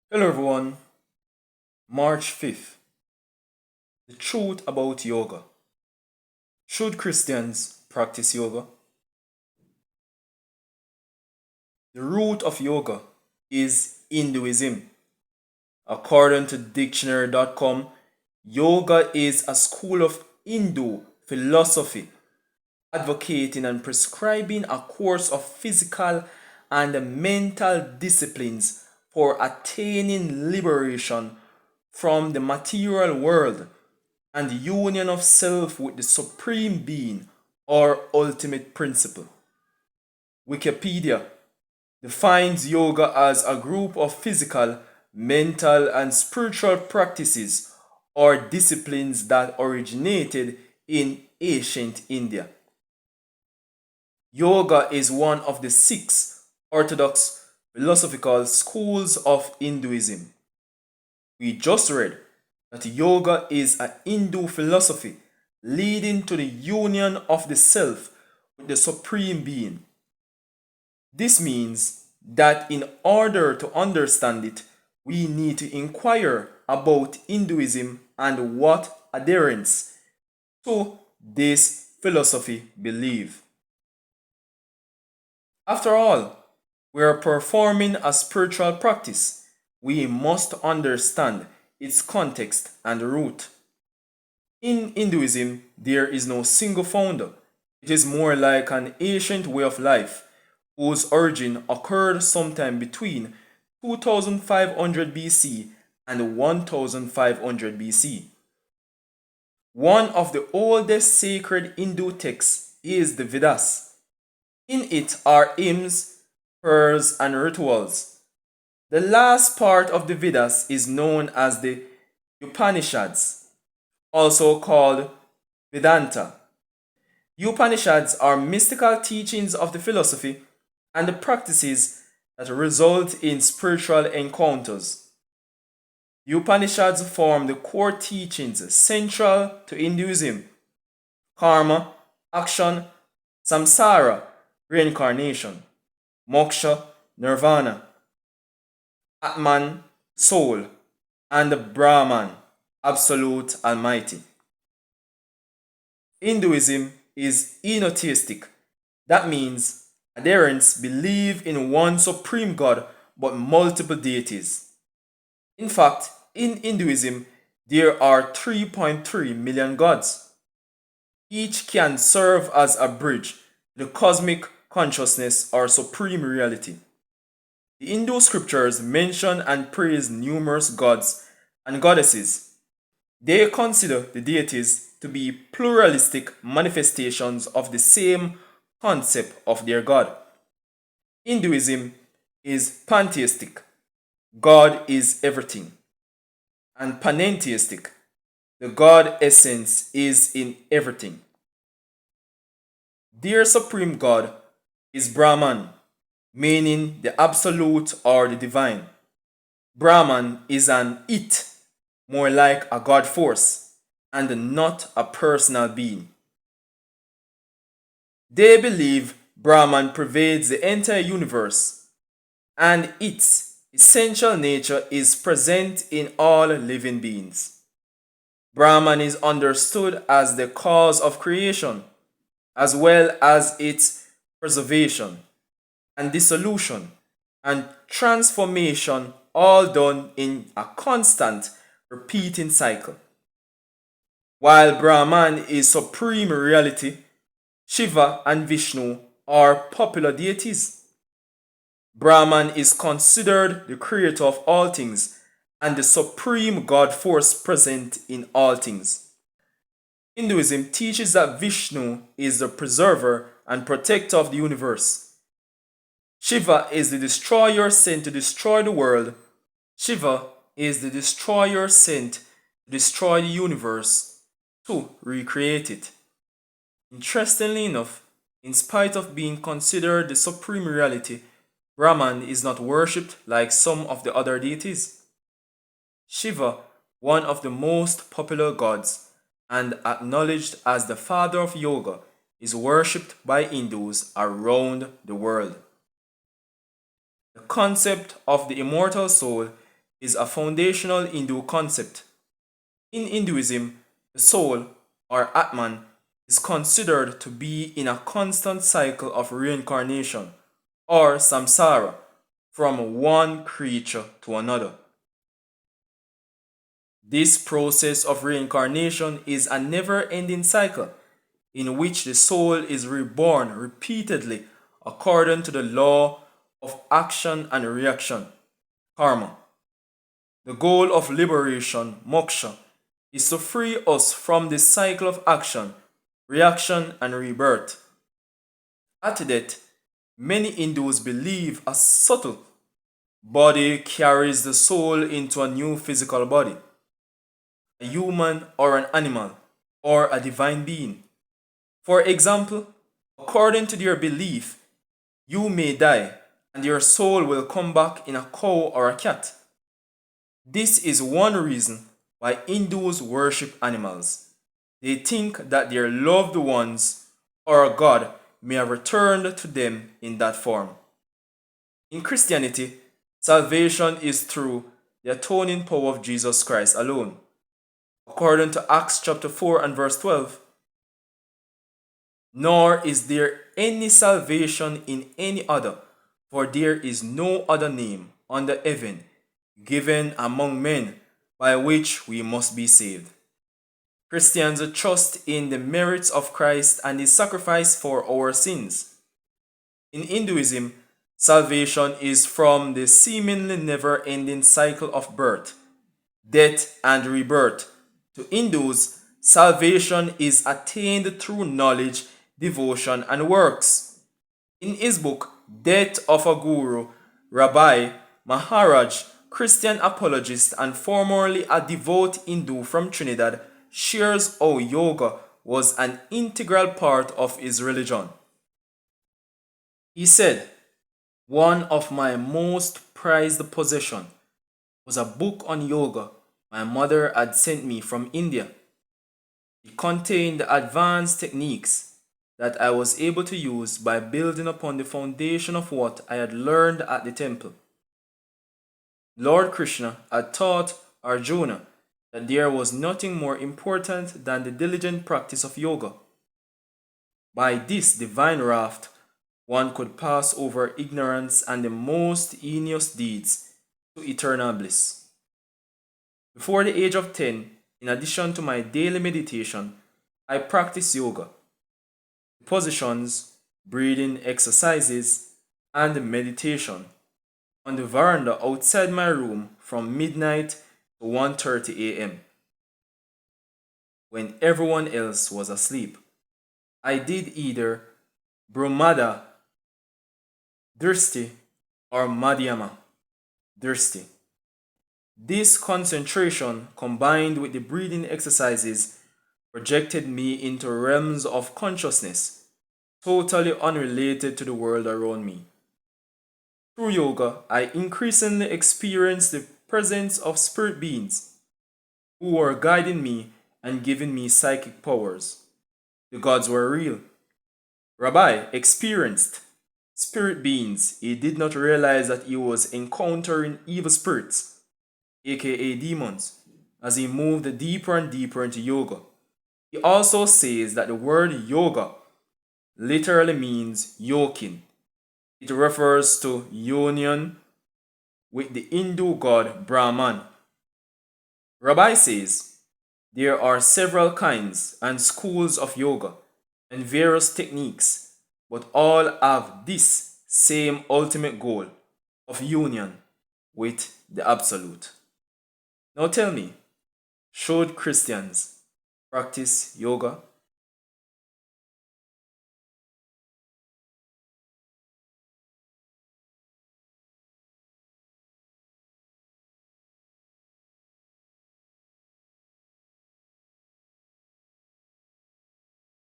Hello everyone, March 5th. The truth about yoga. Should Christians practice yoga? The root of yoga is Hinduism. According to dictionary.com, yoga is a school of Hindu philosophy advocating and prescribing a course of physical and mental disciplines for attaining liberation from the material world and union of self with the supreme being or ultimate principle. Wikipedia defines yoga as a group of physical, mental, and spiritual practices or disciplines that originated in ancient India. Yoga is one of the six orthodox philosophical schools of Hinduism. We just read that yoga is a Hindu philosophy leading to the union of the self with the supreme being. This means that in order to understand it, we need to inquire about Hinduism and what adherents to this philosophy believe. After all, we are performing a spiritual practice. We must understand its context and root. In Hinduism, there is no single founder. It is more like an ancient way of life whose origin occurred sometime between 2500 BC and 1500 BC. One of the oldest sacred Hindu texts is the Vedas. In it are hymns, prayers, and rituals. The last part of the Vedas is known as the Upanishads, also called Vedanta. Upanishads are mystical teachings of the philosophy and the practices that result in spiritual encounters. The Upanishads form the core teachings central to Hinduism: karma, action, samsara, reincarnation, moksha, nirvana, Atman, soul, and Brahman, absolute almighty. Hinduism is enotheistic. That means adherents believe in one supreme god but multiple deities. In fact, in Hinduism, there are 3.3 million gods. Each can serve as a bridge to the cosmic consciousness or supreme reality. The Hindu scriptures mention and praise numerous gods and goddesses. They consider the deities to be pluralistic manifestations of the same concept of their god. Hinduism is pantheistic, God is everything, and panentheistic, the God essence is in everything. Their supreme God is Brahman, meaning the absolute or the divine. Brahman is an it, more like a God force, and not a personal being. They believe Brahman pervades the entire universe, and its essential nature is present in all living beings. Brahman is understood as the cause of creation, as well as its preservation and dissolution and transformation, all done in a constant repeating cycle. While Brahman is supreme reality, Shiva and Vishnu are popular deities. Brahman is considered the creator of all things and the supreme God force present in all things. Hinduism teaches that Vishnu is the preserver and protector of the universe. Shiva is the destroyer sent to destroy the world. Shiva is the destroyer sent to destroy the universe to recreate it. Interestingly enough, in spite of being considered the supreme reality, Brahman is not worshipped like some of the other deities. Shiva, one of the most popular gods and acknowledged as the father of yoga, is worshipped by Hindus around the world. The concept of the immortal soul is a foundational Hindu concept. In Hinduism, the soul, or Atman, is considered to be in a constant cycle of reincarnation, or samsara, from one creature to another. This process of reincarnation is a never ending cycle in which the soul is reborn repeatedly according to the law of action and reaction, karma. The goal of liberation, moksha, is to free us from this cycle of action, reaction, and rebirth. At death, many Hindus believe a subtle body carries the soul into a new physical body, a human or an animal, or a divine being. For example, according to their belief, you may die and your soul will come back in a cow or a cat. This is one reason why Hindus worship animals. They think that their loved ones or God may have returned to them in that form. In Christianity, salvation is through the atoning power of Jesus Christ alone. According to Acts chapter 4 and verse 12, nor is there any salvation in any other, for there is no other name under heaven given among men by which we must be saved. Christians trust in the merits of Christ and his sacrifice for our sins. In Hinduism, salvation is from the seemingly never ending cycle of birth, death, and rebirth. To Hindus, salvation is attained through knowledge, devotion, and works. In his book, Death of a Guru, Rabbi Maharaj, Christian apologist and formerly a devout Hindu from Trinidad, shares how yoga was an integral part of his religion. He said, one of my most prized possessions was a book on yoga my mother had sent me from India. It contained advanced techniques that I was able to use by building upon the foundation of what I had learned at the temple. Lord Krishna had taught Arjuna that there was nothing more important than the diligent practice of yoga. By this divine raft, one could pass over ignorance and the most heinous deeds to eternal bliss. Before the age of 10, in addition to my daily meditation, I practiced yoga, positions, breathing exercises, and meditation on the veranda outside my room from midnight to 1:30 a.m. when everyone else was asleep. I did either Brahmada Drishti or Madhyama Drishti. This concentration combined with the breathing exercises projected me into realms of consciousness totally unrelated to the world around me. Through yoga, I increasingly experienced the presence of spirit beings who were guiding me and giving me psychic powers. The gods were real. Rabbi experienced spirit beings. He did not realize that he was encountering evil spirits, aka demons, as he moved deeper and deeper into yoga. He also says that the word yoga literally means yoking. It refers to union with the Hindu god Brahman. Rabbi says there are several kinds and schools of yoga and various techniques, but all have this same ultimate goal of union with the Absolute. Now tell me, should Christians practice yoga?